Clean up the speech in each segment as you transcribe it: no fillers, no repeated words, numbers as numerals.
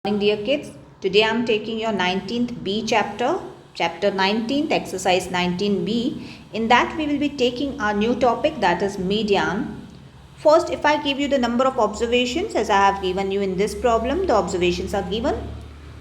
Morning dear kids, today I am taking your 19th B chapter, chapter 19th, exercise 19B. In that we will be taking our new topic, that is median. First, if I give you the number of observations as I have given you in this problem, the observations are given.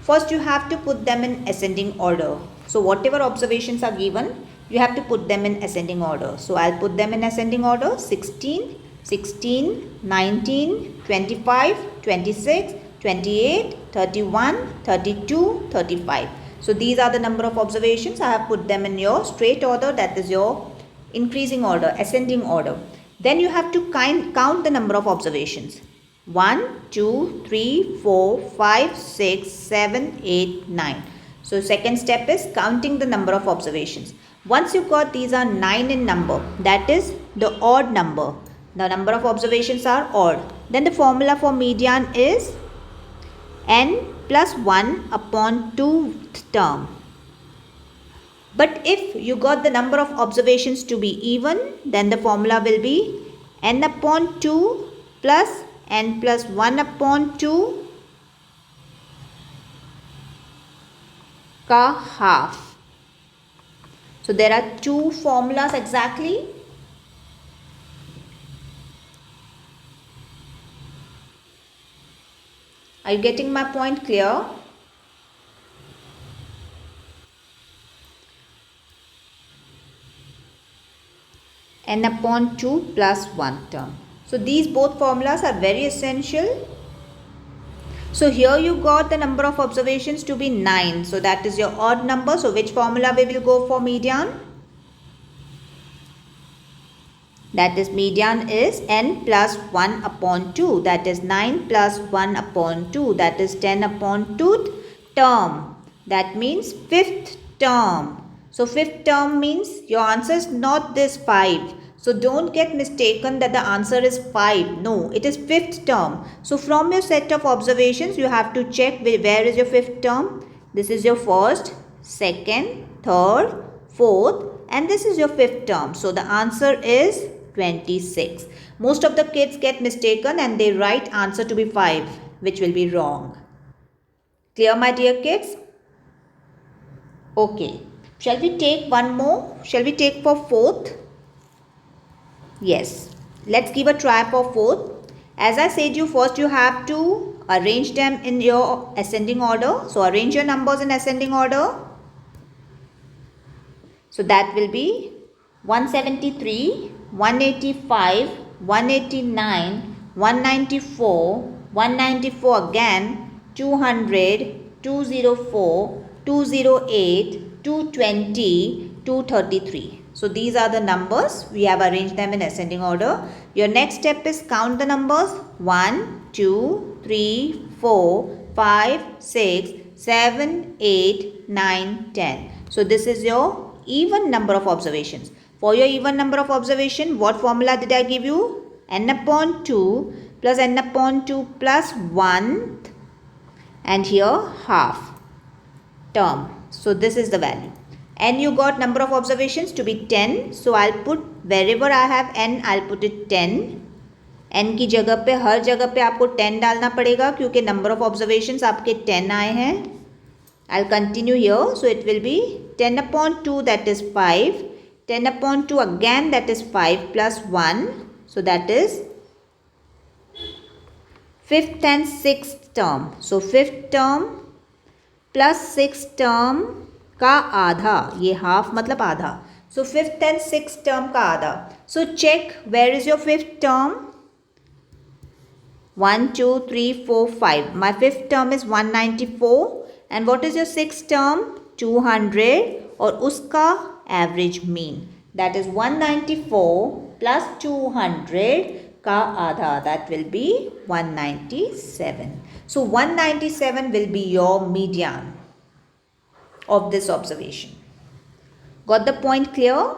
First you have to put them in ascending order. So whatever observations are given, you have to put them in ascending order. So I'll put them in ascending order: 16, 16, 19, 25, 26, 28, 31, 32, 35. So these are the number of observations. I have put them in your straight order, that is your increasing order, ascending order. Then you have to count the number of observations. 1, 2, 3, 4, 5, 6, 7, 8, 9. So second step is counting the number of observations. Once you got these are 9 in number, that is the odd number. The number of observations are odd. Then the formula for median is n plus 1 upon 2th term. But if you got the number of observations to be even, then the formula will be n upon 2 plus n plus 1 upon 2 ka half. So there are two formulas exactly. Are you getting my point clear? N upon 2 plus 1 term. So these both formulas are very essential. So here you got the number of observations to be 9. So that is your odd number. So which formula we will go for median? That is median is n plus 1 upon 2. That is 9 plus 1 upon 2. That is 10 upon 2th term. That means 5th term. So 5th term means your answer is not this 5. So don't get mistaken that the answer is 5. No, it is 5th term. So from your set of observations, you have to check where is your 5th term. This is your first, second, third, fourth, and this is your 5th term. So the answer is 26. Most of the kids get mistaken and they write answer to be 5, which will be wrong. Clear, my dear kids? Okay. Shall we take one more? Shall we take for 4th? Yes. Let's give a try for 4th. As I said you, first you have to arrange them in your ascending order. So arrange your numbers in ascending order. So that will be 173, 185, 189, 194, 194 again, 200, 204, 208, 220, 233. So these are the numbers. We have arranged them in ascending order. Your next step is count the numbers. 1, 2, 3, 4, 5, 6, 7, 8, 9, 10. So this is your even number of observations. For your even number of observation, what formula did I give you? N upon 2 plus n upon 2 plus 1 and here half term. So this is the value. N you got number of observations to be 10. So I'll put wherever I have n, I'll put it 10. n की जगह पे हर जगह पे आपको 10 डालना पड़ेगा क्योंकि number of observations आपके 10 आए हैं. I'll continue here. So it will be 10 upon 2, that is 5. 10 upon 2 again, that is 5 plus 1. So that is 5th and 6th term. So 5th term plus 6th term का आधा. ये half मतलब आधा. So 5th and 6th term का आधा. So check where is your 5th term. 1, 2, 3, 4, 5. My 5th term is 194. And what is your 6th term? 200. और उसका average mean. That is 194 plus 200 का आधा. That will be 197. So 197 will be your median of this observation. Got the point clear?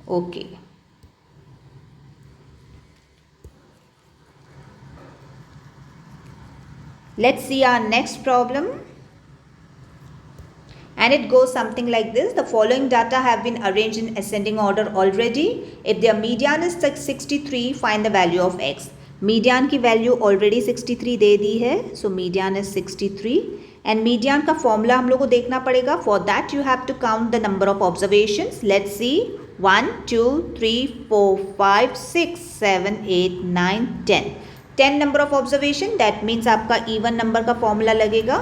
Okay. Let's see our next problem. And it goes something like this. The following data have been arranged in ascending order already. If their median is 63, find the value of x. Median की value already 63 दे दी है, so median is 63 and median का formula हम लोग को देखना पड़ेगा. For that you have to count the number of observations. Let's see 1 2 3 4 5 6 7 8 9 10. 10 number of observation. That means आपका इवन नंबर का फॉर्मूला लगेगा.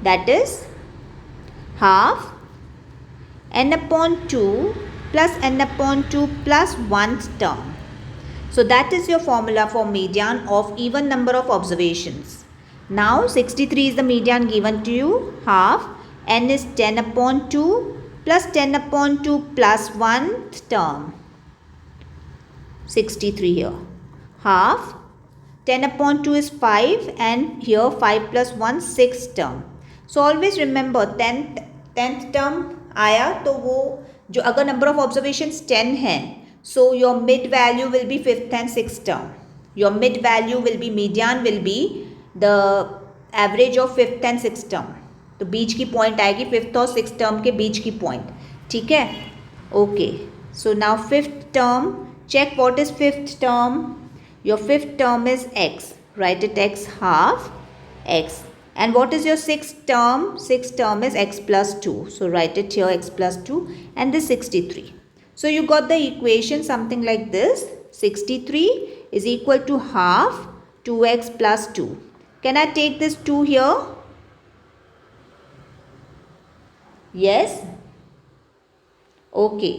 That is half n upon 2 plus n upon 2 plus 1th term. So that is your formula for median of even number of observations. Now 63 is the median given to you. Half n is 10 upon 2 plus 10 upon 2 plus 1th term. 63 here. Half 10 upon 2 is 5 and here 5 plus 1 6th term. So always remember 10th term आया तो वो जो अगर number of observations 10 हैं, so your mid value will be 5th and 6th term. Your mid value will be median will be the average of 5th and 6th term. तो बीच की point आएगी 5th और 6th टर्म के बीच की point. ठीक है, okay. So now 5th term, check what is 5th term. Your 5th term is x. Write it x half x. And what is your 6th term? 6th term is x plus 2. So write it here x plus 2 and this 63. So you got the equation something like this. 63 is equal to half 2x plus 2. Can I take this 2 here? Yes? Okay.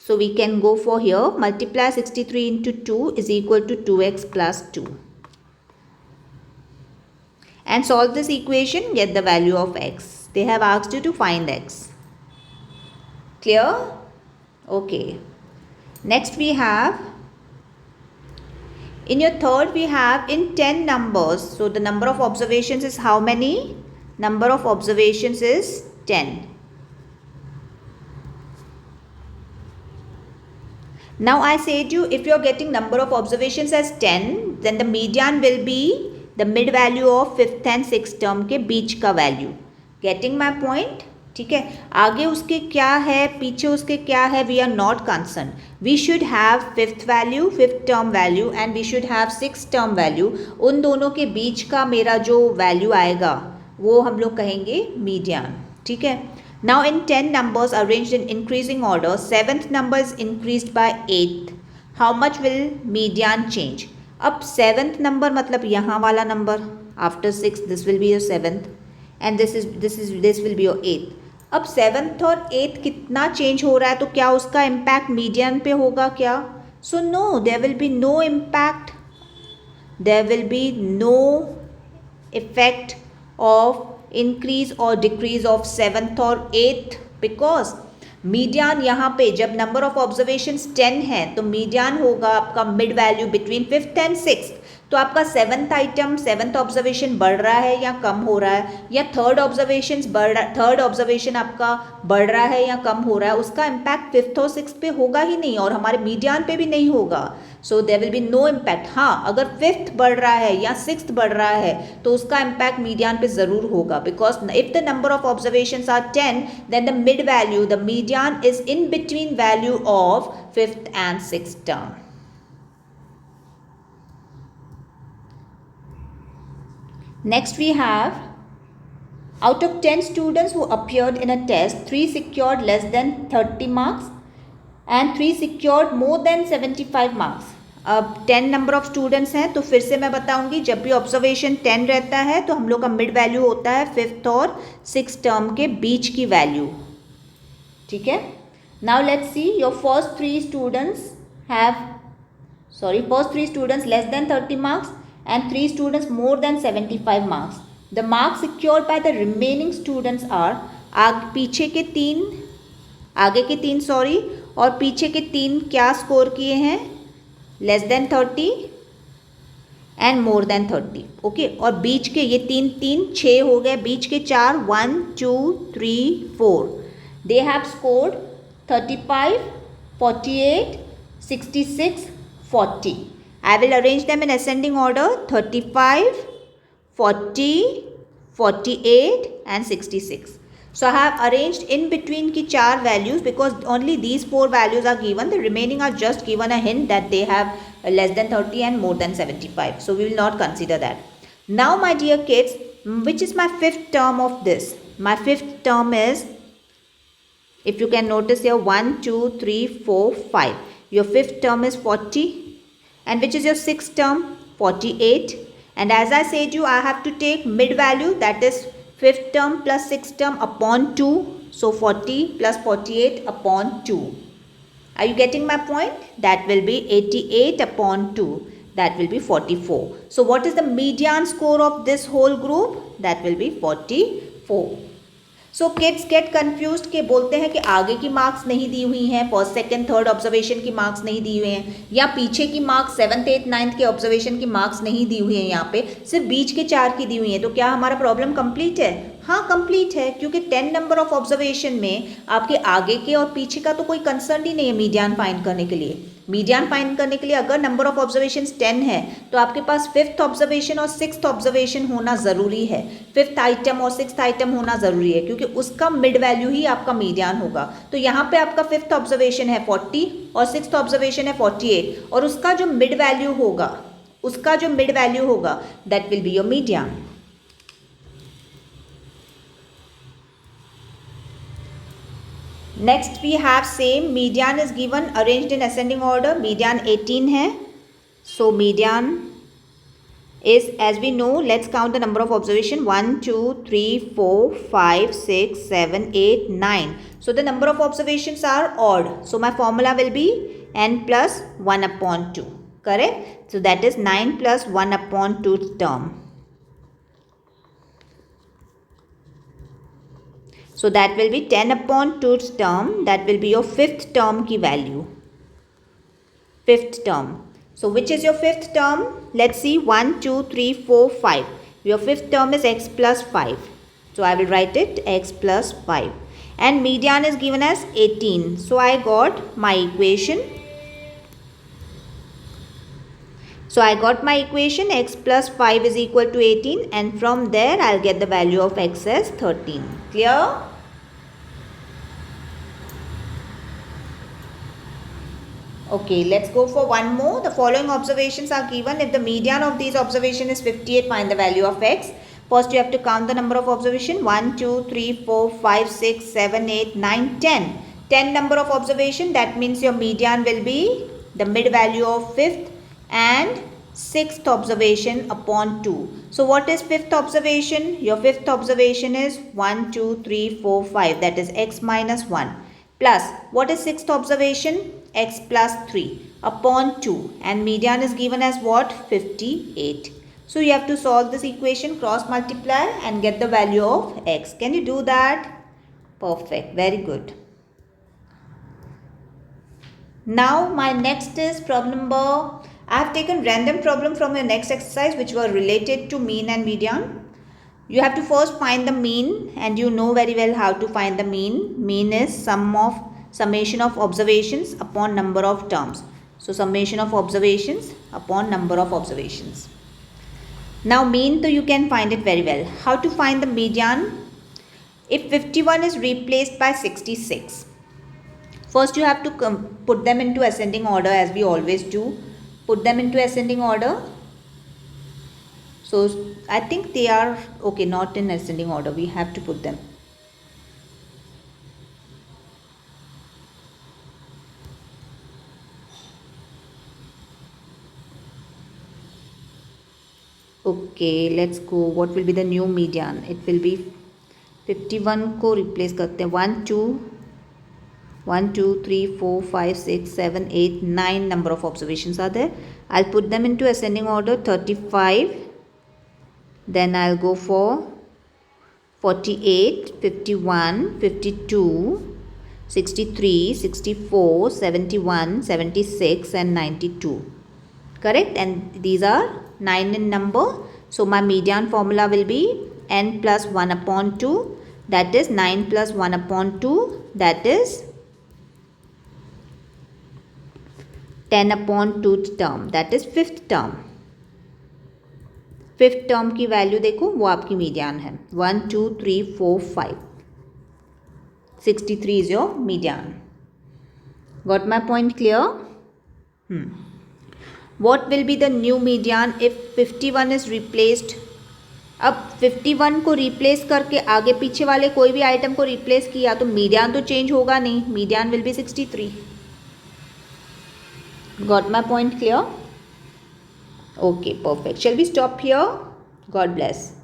So we can go for here. Multiply 63 into 2 is equal to 2x plus 2. And solve this equation, get the value of x. They have asked you to find x. Clear? Okay. Next we have, in your third we have in 10 numbers. So the number of observations is how many? Number of observations is 10. Now I said you, if you are getting number of observations as 10, then the median will be the mid value of 5th and 6th term के बीच का value. Getting my point? ठीक है, आगे उसके क्या है, पीछे उसके क्या है, we are not concern. We should have 5th value, 5th term value and we should have 6th term value. उन दोनों के बीच का मेरा जो वैल्यू आएगा वो हम लोग कहेंगे मीडियन. ठीक है. Now in 10 numbers arranged in increasing order, 7th number is increased by 8th. How much will median change? अब 7th नंबर मतलब यहाँ वाला number, after 6 this will be your 7th and this will be your 8th. अब 7th और 8th कितना change हो रहा है, तो क्या उसका इम्पैक्ट मीडियन पे होगा क्या? So no, there will be no impact. There will be no effect of increase और डिक्रीज ऑफ 7th और 8th बिकॉज मीडियन यहाँ पे जब नंबर ऑफ ऑब्जर्वेशंस 10 है तो मीडियन होगा आपका mid value between 5th and 6th. तो आपका 7th आइटम, 7th ऑब्जर्वेशन बढ़ रहा है या कम हो रहा है, या थर्ड ऑब्जर्वेशन आपका बढ़ रहा है या कम हो रहा है, उसका इम्पैक्ट 5th और 6th पे होगा ही नहीं और हमारे मीडियन पे भी नहीं होगा. So there will be no impact. हाँ, अगर 5th बढ़ रहा है या 6th बढ़ रहा है तो उसका इम्पैक्ट मीडियन पे ज़रूर होगा because if the number of observations are 10 then the mid value, the median is in between value of 5th and 6th term. Next we have, out of 10 students who appeared in a test, 3 secured less than 30 marks and 3 secured more than 75 marks. अब 10 number of students हैं तो फिर से मैं बताऊंगी, जब भी observation 10 रहता है तो हम लोग का मिड वैल्यू होता है 5th और 6th टर्म के बीच की वैल्यू. ठीक है. Now let's see your first 3 students less than 30 marks and 3 students more than 75 marks. The marks secured by the remaining students are, पीछे के 3, आगे के 3 और पीछे के 3 क्या स्कोर किए हैं? Less than 30 and more than 30. Okay, और बीच के ये 3 6 हो गए, बीच के 4 1 2 3 4 they have scored 35 48 66 40. I will arrange them in ascending order 35, 40, 48 and 66. So I have arranged in between की 4 values because only these 4 values are given. The remaining are just given a hint that they have less than 30 and more than 75. So we will not consider that. Now my dear kids, which is my fifth term of this? My fifth term is, if you can notice here, 1, 2, 3, 4, 5. Your fifth term is 40. And which is your sixth term? 48. And as I said you, I have to take mid value, that is fifth term plus sixth term upon 2. So 40 plus 48 upon 2. Are you getting my point? That will be 88 upon 2. That will be 44. So what is the median score of this whole group? That will be 44. So kids get confused के बोलते हैं कि आगे की marks नहीं दी हुई हैं, first second third observation की मार्क्स नहीं दी हुई हैं, या पीछे की मार्क्स 7th 8th 9th के ऑब्जर्वेशन की मार्क्स नहीं दी हुई हैं, यहाँ पे सिर्फ बीच के 4 की दी हुई हैं. तो क्या हमारा प्रॉब्लम कंप्लीट है? हाँ कंप्लीट है, क्योंकि 10 नंबर ऑफ ऑब्जर्वेशन में आपके आगे के और पीछे का तो कोई कंसर्न ही नहीं है मीडियन फाइंड करने के लिए. मीडियन फाइंड करने के लिए अगर नंबर ऑफ ऑब्जर्वेशन 10 है तो आपके पास फिफ्थ ऑब्जर्वेशन और सिक्स्थ ऑब्जर्वेशन होना ज़रूरी है. फिफ्थ आइटम और सिक्स्थ आइटम होना ज़रूरी है, क्योंकि उसका मिड वैल्यू ही आपका मीडियन होगा. तो यहाँ पे आपका फिफ्थ ऑब्जर्वेशन है 40 और सिक्स्थ ऑब्जर्वेशन है 48, और उसका जो मिड वैल्यू होगा that will be your median. Next we have same median is given arranged in ascending order. Median 18 है. So median is, as we know, let's count the number of observation. 1, 2, 3, 4, 5, 6, 7, 8, 9. So the number of observations are odd. So my formula will be n plus 1 upon 2. Correct? So that is 9 plus 1 upon 2 term. So that will be 10 upon 2 term. That will be your fifth term की value. Fifth term. So which is your fifth term? Let's see. 1, 2, 3, 4, 5. Your fifth term is x plus 5. So I will write it x plus 5. And median is given as 18. So I got my equation. So I got my equation x plus 5 is equal to 18, and from there I'll get the value of x as 13. Clear? Okay, let's go for one more. The following observations are given. If the median of these observations is 58, find the value of x. First you have to count the number of observation. 1, 2, 3, 4, 5, 6, 7, 8, 9, 10. 10 number of observation. That means your median will be the mid value of fifth and sixth observation upon 2. So what is fifth observation? Your fifth observation is 1, 2, 3, 4, 5. That is x minus 1. Plus, what is sixth observation? X plus 3 upon 2. And median is given as what? 58. So you have to solve this equation, cross multiply and get the value of x. Can you do that? Perfect. Very good. Now my next is problem number. I have taken random problem from your next exercise which were related to mean and median. You have to first find the mean, and you know very well how to find the mean. Mean is summation of observations upon number of terms. So summation of observations upon number of observations. Now mean, so you can find it very well. How to find the median? If 51 is replaced by 66. First you have to put them into ascending order, as we always do. Put them into ascending order. So I think they are okay, not in ascending order. We have to put them. Okay, let's go. What will be the new median? It will be 51 को replace करते हैं. 1, 2, 3, 4, 5, 6, 7, 8, 9 number of observations are there. I'll put them into ascending order. 35. Then I'll go for 48, 51, 52, 63, 64, 71, 76 and 92. Correct? And these are 9 in number. So my median formula will be n plus 1 upon 2. That is 9 plus 1 upon 2. That is 10 upon 2 term. That is fifth term. Fifth term की value देखो, वो आपकी median है. 1, 2, 3, 4, 5. 63 is your median. Got my point clear? What will be the new median if 51 is replaced? अब 51 को replace करके आगे पीछे वाले कोई भी आइटम को रिप्लेस किया तो मीडियन तो चेंज होगा नहीं, median will be 63. Got my point clear? Okay, perfect. Shall we stop here? God bless.